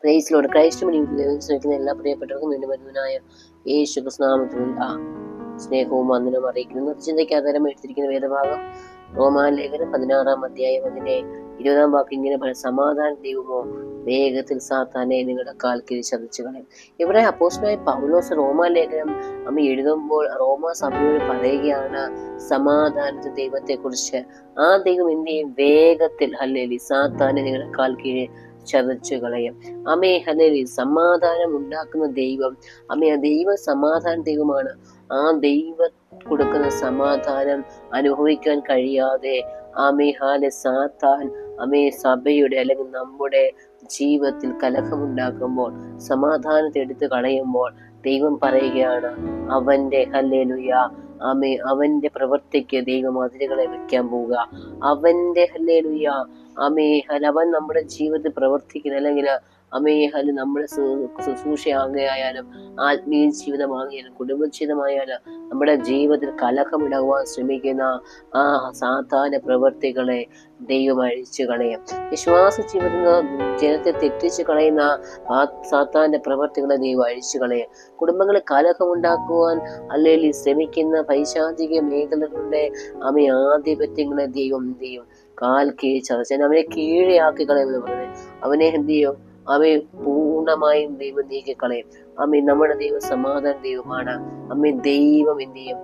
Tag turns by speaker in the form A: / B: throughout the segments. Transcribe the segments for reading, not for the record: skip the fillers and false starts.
A: പ്രൈസിലോട് Christ ശ്രമിക്കുന്ന എല്ലാ പ്രിയപ്പെട്ടവർക്കും നിന്റെ മരുന്നായ യേശു ക്രിസ്തുനാമത്തിലുള്ള സ്നേഹവും വന്ദനവും അറിയിക്കുന്നു. ചിന്തയ്ക്ക് ആധാരം എടുത്തിരിക്കുന്ന വേദഭാഗം റോമാലേഖനം 16-ാം അധ്യായം അതിന്റെ 20-ാം വാക്ക് ഇങ്ങനെ പറയും: സമാധാന ദൈവമോ വേഗത്തിൽ സാത്താനെ നിങ്ങളുടെ കാൽ കീഴിൽ ചതച്ചു കളയും. ഇവിടെ അപ്പോസ്തലനായ പൗലോസ് റോമാലേഖനം എഴുതുമ്പോൾ റോമാ സഭയോട് പറയുകയാണ് സമാധാനത്തെ ദൈവത്തെ കുറിച്ച്. ആ ദൈവം എന്ത് ചെയ്യും? വേഗത്തിൽ സാത്താനെ നിങ്ങളുടെ കാൽ കീഴിൽ ചതച്ചു കളയും. ഹല്ലേലൂയ. സമാധാനം ഉണ്ടാക്കുന്ന ദൈവം ആ ദൈവം സമാധാന ദൈവമാണ്. ആ ദൈവം കൊടുക്കുന്ന സമാധാനം അനുഭവിക്കാൻ കഴിയാതെ സാത്താൻ സഭയുടെ അല്ലെങ്കിൽ നമ്മുടെ ജീവിതത്തിൽ കലഹമുണ്ടാക്കുമ്പോൾ, സമാധാനത്തെ എടുത്തു കളയുമ്പോൾ ദൈവം പറയുകയാണ് അവന്റെ അവന്റെ പ്രവൃത്തിക്ക് ദൈവം അതിരുകളെ വെക്കാൻ പോവുക. അവന്റെ അവൻ നമ്മുടെ ജീവിതത്തിൽ പ്രവർത്തിക്കുന്ന അല്ലെങ്കിൽ നമ്മുടെ ശുശ്രൂഷയാകയാലും ആത്മീയ ജീവിതമാകിയാലും കുടുംബജീവിതമായാലും നമ്മുടെ ജീവിതത്തിൽ കലഹമിടകുവാൻ ശ്രമിക്കുന്ന ആ സാത്താന പ്രവൃത്തികളെ ദൈവം അഴിച്ചു കളയും. വിശ്വാസ ജീവിതത്തിൽ ജനത്തെ തെറ്റിച്ചു കളയുന്ന ആ സാത്താന്റെ പ്രവൃത്തികളെ ദൈവം അഴിച്ചു കളയും. കുടുംബങ്ങളിൽ കലഹമുണ്ടാക്കുവാൻ അല്ലെങ്കിൽ ശ്രമിക്കുന്ന പൈശാചിക മേഖലകളുടെ ആധിപത്യങ്ങളെ ദൈവം എന്ത് ചെയ്യും? കാൽ കീഴ് ചതച്ചാൽ അവനെ കീഴെയാക്കി കളയുമെന്ന് പറഞ്ഞത്. അവനെ എന്ത് ചെയ്യും? അവയെ പൂർണ്ണമായും ദൈവം നീക്കിക്കളയും. നമ്മുടെ ദൈവം സമാധാന ദൈവമാണ്. ദൈവം എന്ത് ചെയ്യും?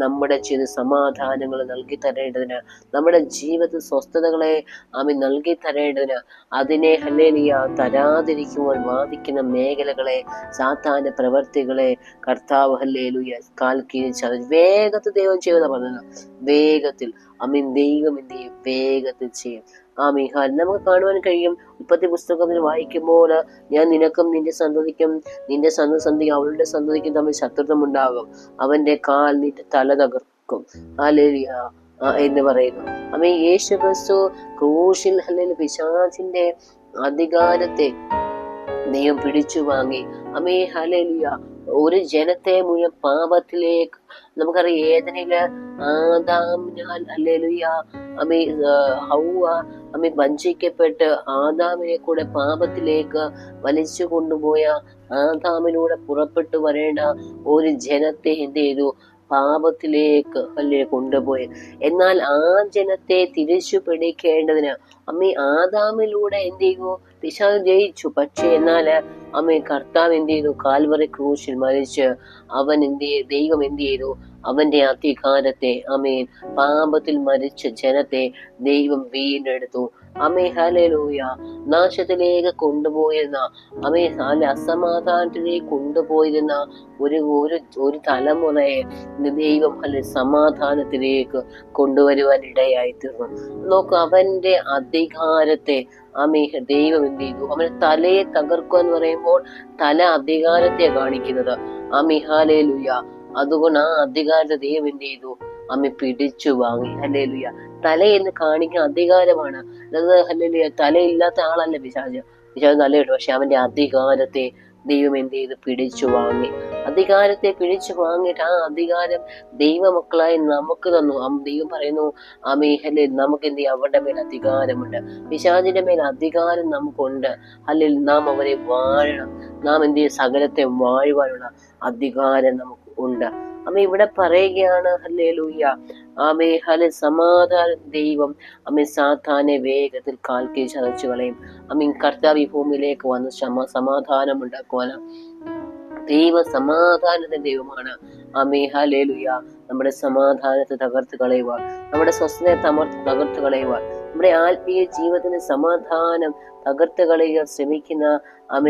A: നമ്മുടെ ജീവിത സമാധാനങ്ങൾ നൽകി തരേണ്ടതിന്, നമ്മുടെ ജീവിത സ്വസ്ഥതകളെ നൽകി തരേണ്ടതിന്, അതിനെ തരാതിരിക്കുവാൻ വാദിക്കുന്ന മേഖലകളെ, സാത്താന്റെ പ്രവർത്തികളെ കർത്താവ് കാൽ കീഴിൽ വേഗത്തിൽ ദൈവം ചെയ്യുന്ന പറഞ്ഞത്. വേഗത്തിൽ ദൈവം എന്ത് ചെയ്യും? വേഗത്തിൽ ചെയ്യും. നമുക്ക് കാണുവാൻ കഴിയും. ഉൽപ്പത്തി പുസ്തകത്തിൽ വായിക്കുമ്പോൾ ഞാൻ നിനക്കും നിന്റെ സന്തതിക്കും അവളുടെ സന്തതിക്കും തമ്മിൽ ശത്രുത്വം ഉണ്ടാകും, അവന്റെ കാൽ നിന്റെ തല തകർക്കും എന്ന് പറയുന്നു. യേശു ക്രിസ്തു ക്രൂശിൽ പിശാചിന്റെ അധികാരത്തെ ദൈവം പിടിച്ചു വാങ്ങി. ഒരു ജനത്തെ മുഴുവൻ പാപത്തിലേക്ക്, നമുക്കറിയാം ഏദനില് ആദാമിനാൽ ഹൗവ വഞ്ചിക്കപ്പെട്ട് ആദാമിനെ കൂടെ പാപത്തിലേക്ക് വലിച്ചു കൊണ്ടുപോയ ആദാമിലൂടെ പുറപ്പെട്ടു വരേണ്ട ഒരു ജനത്തെ എന്ത് ചെയ്തു? പാപത്തിലേക്ക് കൊണ്ടുപോയി. എന്നാൽ ആ ജനത്തെ തിരിച്ചു പിടിക്കേണ്ടതിന് ആദാമിലൂടെ എന്ത് ചെയ്തു? പിശാച് ജയിച്ചു. പക്ഷെ എന്നാൽ കർത്താവ് എന്ത് ചെയ്തു? കാൽവറി ക്രൂശിൽ മരിച്ച് അവൻ ദൈവം എന്ത് ചെയ്തു? അവന്റെ അധികാരത്തെ പാപത്തിൽ മരിച്ച ജനത്തെ ദൈവം വീണ്ടെടുത്തു. ഹല്ലേലൂയ. നാശത്തിലേക്ക് കൊണ്ടുപോയിരുന്ന അസമാധാനത്തിലേക്ക് കൊണ്ടുപോയിരുന്ന ഒരു തലമുറയെ ദൈവം സമാധാനത്തിലേക്ക് കൊണ്ടുവരുവാൻ ഇടയായി തീർന്നു. നോക്കൂ, അവന്റെ അധികാരത്തെ ദൈവം എന്ത് ചെയ്തു? അവന്റെ തലയെ തകർക്കുക എന്ന് പറയുമ്പോൾ തല അധികാരത്തെ കാണിക്കുന്നത്. ഹല്ലേലൂയ. അതുകൊണ്ട് ആ അധികാരത്തെ ദൈവം എന്ത് ചെയ്തു? പിടിച്ചു വാങ്ങി. ഹല്ലേലൂയ. തല എന്ന് കാണിക്കുന്ന അധികാരമാണ്. ഹല്ലേലൂയ. തലയില്ലാത്ത ആളല്ല പിശാച്. തലയിട്ടു. പക്ഷെ അവന്റെ അധികാരത്തെ ദൈവം എന്ത് ചെയ്ത്? പിടിച്ചു വാങ്ങി. അധികാരത്തെ പിടിച്ചു വാങ്ങിയിട്ട് ആ അധികാരം ദൈവമക്കളായി നമുക്ക് തന്നു. ദൈവം പറയുന്നു നമുക്ക് എന്ത് ചെയ്യും? അവരുടെ മേൽ അധികാരമുണ്ട്. പിശാചിന്റെ മേൽ അധികാരം നമുക്കുണ്ട്. അല്ലെങ്കിൽ നാം അവരെ വാഴണം. നാം എന്ത് ചെയ്യും? സകലത്തെ വാഴുവാനുള്ള അധികാരം നമുക്ക് ഉണ്ട്. ഇവിടെ പറയുകയാണ് ഹല്ലേലൂയ. സമാധാന ദൈവം സാത്താനെ വേഗത്തിൽ കാൽ കീഴിൽ ചതച്ചു കളയും. കർത്താവ് ഈ ഭൂമിയിലേക്ക് വന്ന് സമാധാനം ഉണ്ടാക്കുവാനാണ്. ദൈവ സമാധാനത്തിന്റെ ദൈവമാണ്. ഹല്ലേലൂയ. നമ്മുടെ സമാധാനത്തെ തകർത്ത് കളയുവാൻ, നമ്മുടെ സ്വസ്ഥതയെ തകർത്ത് കളയുവാൻ, നമ്മുടെ ആത്മീയ ജീവിതത്തിന് സമാധാനം തകർത്ത് കളയാൻ ശ്രമിക്കുന്ന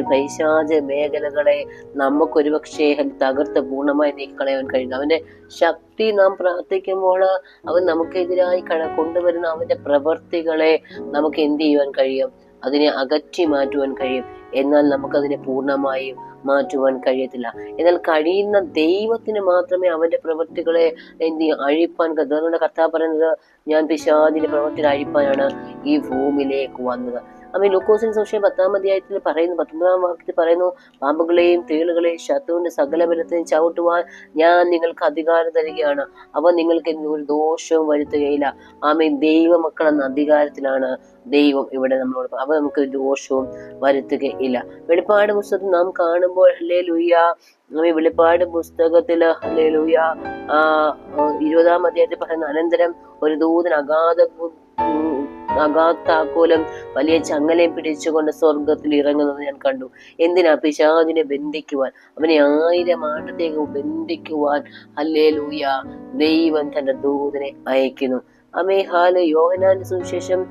A: പൈശാച മേഖലകളെ നമുക്കൊരു പക്ഷേ തകർത്ത് പൂർണ്ണമായി നീക്കളയാൻ കഴിയുന്നു. അവന്റെ ശക്തി നാം പ്രാർത്ഥിക്കുമ്പോൾ അവൻ നമുക്കെതിരായി കൊണ്ടുവരുന്ന അവന്റെ പ്രവൃത്തികളെ നമുക്ക് എന്ത് ചെയ്യുവാൻ കഴിയും? അതിനെ അകറ്റി മാറ്റുവാൻ കഴിയും. എന്നാൽ നമുക്കതിനെ പൂർണ്ണമായും മാറ്റുവാൻ കഴിയത്തില്ല. എന്നാൽ കഴിയുന്ന ദൈവത്തിന് മാത്രമേ അവന്റെ പ്രവൃത്തികളെ അഴിപ്പാൻ. അതുകൊണ്ട് കർത്താവ് പറയുന്നത്, ഞാൻ പിശാചിന്റെ പ്രവൃത്തികൾ അഴിപ്പാനാണ് ഈ ഭൂമിയിലേക്ക് വന്നത്. അമ്മ ലൂക്കോസിന് സുവിശേഷം 10-ാം അധ്യായത്തിൽ പറയുന്നു, 19-ാം വാക്യത്തിൽ പറയുന്നു, പാമ്പുകളെയും തേളുകളെയും ശത്രുവിന്റെ സകല ബലത്തെയും ചവിട്ടുവാൻ ഞാൻ നിങ്ങൾക്ക് അധികാരം തരികയാണ്, അവ നിങ്ങൾക്ക് ഒരു ദോഷവും വരുത്തുകയില്ല. ആമേൻ. ദൈവമക്കളെന്ന അധികാരത്തിലാണ് ദൈവം ഇവിടെ നമ്മളോട്, അവ നമുക്ക് ദോഷവും വരുത്തുകയില്ല. വെളിപ്പാട് പുസ്തകത്തിൽ നാം കാണുമ്പോൾ ഹല്ലേലൂയ, വെളിപ്പാട് പുസ്തകത്തില് ഹല്ലേലൂയ 20-ാം അധ്യായത്തിൽ പറയുന്ന, അനന്തരം ഒരു ദൂതൻ അഗാത്താക്കോലും വലിയ ചങ്ങലയും പിടിച്ചുകൊണ്ട് സ്വർഗത്തിൽ ഇറങ്ങുന്നത് ഞാൻ കണ്ടു. എന്തിനാ? പിശാചിനെ ബന്ധിക്കുവാൻ, അവനെ 1000 ആണ്ടത്തേക്ക് ബന്ധിക്കുവാൻ ഹല്ലേലൂയ ദൈവം തന്റെ ദൂതനെ അയക്കുന്നു. യോഹന്നാന്റെ സുവിശേഷം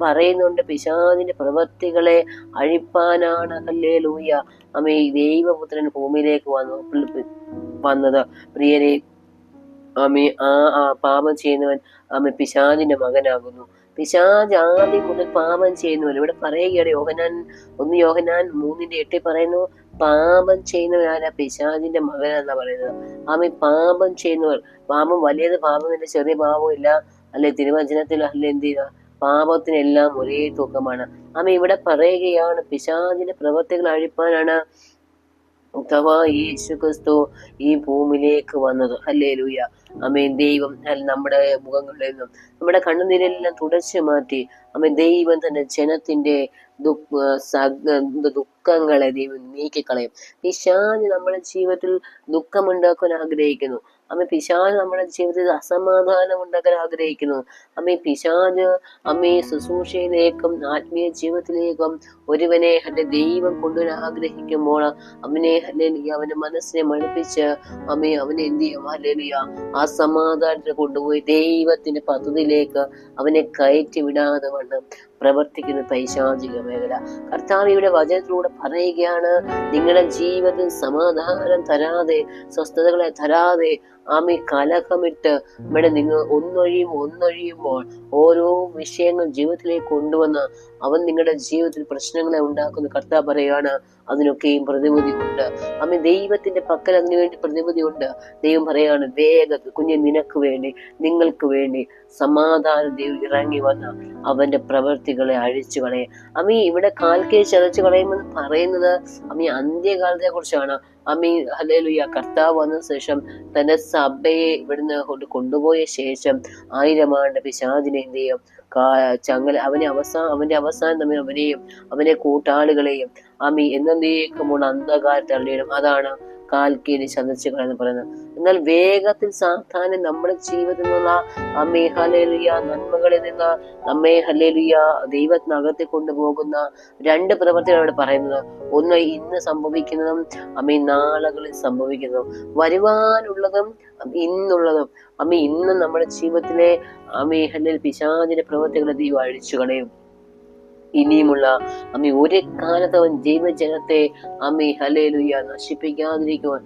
A: പറയുന്നുണ്ട്, പിശാചിന്റെ പ്രവൃത്തികളെ അഴിപ്പാനാണ് ഹല്ലേലൂയ ദൈവപുത്രൻ ഭൂമിയിലേക്ക് വന്നത്. പ്രിയരെ, പാപം ചെയ്യുന്നവൻ പിശാചിന്റെ മകനാകുന്നു. പിശാച് ആദ്യം മുതൽ പാപം ചെയ്യുന്നവൻ. ഇവിടെ പറയുകയാണ്, യോഹന്നാൻ 3:8 പറയുന്നു, പാപം ചെയ്യുന്നവരാരാ? പിശാചിന്റെ മകനാന്നാ പറയുന്നത്. പാപം ചെയ്യുന്നവർ, പാപം വലിയത് പാപമില്ല, ചെറിയ പാപവും ഇല്ല, അല്ലെ തിരുവചനത്തിൽ അല്ലെ എന്ത് ചെയ്യുക, പാപത്തിനെല്ലാം ഒരേ തൂക്കമാണ്. ഇവിടെ പറയുകയാണ്, പിശാചിന്റെ പ്രവർത്തികൾ അഴിപ്പാനാണ് യേശു ക്രിസ്തു ഈ ഭൂമിയിലേക്ക് വന്നത്. ഹല്ലേലൂയ. ദൈവം നമ്മുടെ മുഖങ്ങളിൽ നിന്നും നമ്മുടെ കണ്ണുനീരെല്ലാം തുടച്ചു മാറ്റി ദൈവം തന്റെ ജനത്തിന്റെ ദുഃഖങ്ങളെ ദൈവം നീക്കിക്കളയും. പിശാച് നമ്മുടെ ജീവിതത്തിൽ ദുഃഖമുണ്ടാക്കാൻ ആഗ്രഹിക്കുന്നു. പിശാച് നമ്മുടെ ജീവിതത്തിൽ അസമാധാനം ഉണ്ടാക്കാൻ ആഗ്രഹിക്കുന്നു. പിശാച് ശുശ്രൂഷയിലേക്കും ആത്മീയ ജീവിതത്തിലേക്കും ഒരുവനെ ദൈവം കൊണ്ടുവരാൻ ആഗ്രഹിക്കുമ്പോൾ അവന്റെ മനസ്സിനെ മടുപ്പിച്ച് അവനെ എന്ത് ചെയ്യും? ആ സമാധാനത്തിൽ കൊണ്ടുപോയി ദൈവത്തിന്റെ പദ്ധതിയിലേക്ക് അവനെ കയറ്റി വിടാതെ വണ്ണം പ്രവർത്തിക്കുന്ന പൈശാചിക മേഖല. കർത്താവ് ഇവിടെ വചനത്തിലൂടെ പറയുകയാണ്, നിങ്ങളുടെ ജീവിതത്തിൽ സമാധാനം തരാതെ, സ്വസ്ഥതകളെ തരാതെ കലഹമിട്ട് ഇവിടെ നിങ്ങൾ ഒന്നൊഴിയുമ്പോൾ ഓരോ വിഷയങ്ങൾ ജീവിതത്തിലേക്ക് കൊണ്ടുവന്ന് അവൻ നിങ്ങളുടെ ജീവിതത്തിൽ പ്രശ്നങ്ങളെ ഉണ്ടാക്കുന്ന കർത്താവ് പറയുകയാണ്, അതിനൊക്കെയും പ്രതിവിധി ഉണ്ട്. ദൈവത്തിന്റെ പക്കൽ അതിനുവേണ്ടി പ്രതിവിധി ഉണ്ട്. ദൈവം പറയാണ്, വേഗത്തിൽ കുഞ്ഞെ നിനക്ക് വേണ്ടി, നിങ്ങൾക്ക് വേണ്ടി സമാധാനം ദൈവം ഇറങ്ങി വന്ന് അവന്റെ പ്രവൃത്തികളെ അഴിച്ചു കളയും. ഇവിടെ കാൽക്കേ ചതച്ചു കളയുമെന്ന് പറയുന്നത് അന്ത്യകാലത്തെ കുറിച്ചാണ്. ഹല്ലേലൂയ. കർത്താവ് വന്ന ശേഷം തന്റെ സഭയെ ഇവിടുന്ന് കൊണ്ടുപോയ ശേഷം 1000 ആണ്ട് പിശാചിനെ എന്ത് ചെയ്യും? അവന്റെ അവസാനം തമ്മിൽ അവനെയും അവന്റെ കൂട്ടാളികളെയും എന്നേക്കുമുള്ള അന്ധകാരത്തെ തള്ളിയിടും. അതാണ് കാൽക്കീഴ് ചതച്ചുകൾ എന്ന് പറയുന്നത്. എന്നാൽ വേഗത്തിൽ സാത്താനെ നമ്മുടെ ജീവിതത്തിൽ നിന്നുള്ള ഹല്ലേലൂയ നന്മകളിൽ നിന്ന് നമ്മെ ഹല്ലേലൂയ ദൈവത്തിനകത്തെ കൊണ്ടുപോകുന്ന 2 പ്രവൃത്തികളാണ് പറയുന്നത്. ഒന്ന് ഇന്ന് സംഭവിക്കുന്നതും നാളുകളിൽ സംഭവിക്കുന്നതും, വരുവാനുള്ളതും ഇന്നുള്ളതും. ഇന്ന് നമ്മുടെ ജീവിതത്തിലെ പിശാചിന്റെ പ്രവൃത്തികളെ ദൈവം അഴിച്ചു കളയും. ഇനിയുമുള്ള ഒരു കാലത്ത് അവൻ ദൈവജനത്തെ ഹല്ലേലൂയ നശിപ്പിക്കാതിരിക്കുവാൻ,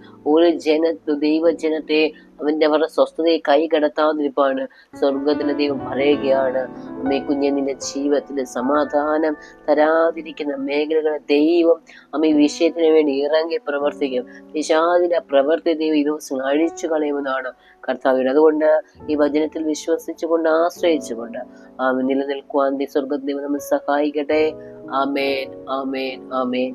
A: ദൈവജനത്തെ അവരുടെ സ്വസ്ഥതയെ കൈകടത്താതിരിപ്പാണ് സ്വർഗത്തിലെ ദൈവം പറയുകയാണ്, കുഞ്ഞെ നിന്റെ ജീവിതത്തിന്റെ സമാധാനം തരാതിരിക്കുന്ന മേഖലകളെ ദൈവം വിഷയത്തിന് വേണ്ടി ഇറങ്ങി പ്രവർത്തിക്കും. പിശാചിന്റെ പ്രവൃത്തി ദൈവം ഈ ദിവസം അഴിച്ചു കളയുമെന്നാണ് കർത്താവിന്. അതുകൊണ്ട് ഈ വചനത്തിൽ വിശ്വസിച്ചുകൊണ്ട്, ആശ്രയിച്ചുകൊണ്ട് നിലനിൽക്കുവാൻ സ്വർഗത്തിൽ ദൈവം നമ്മെ സഹായിക്കട്ടെ. ആമേൻ, ആമേൻ, ആമേൻ.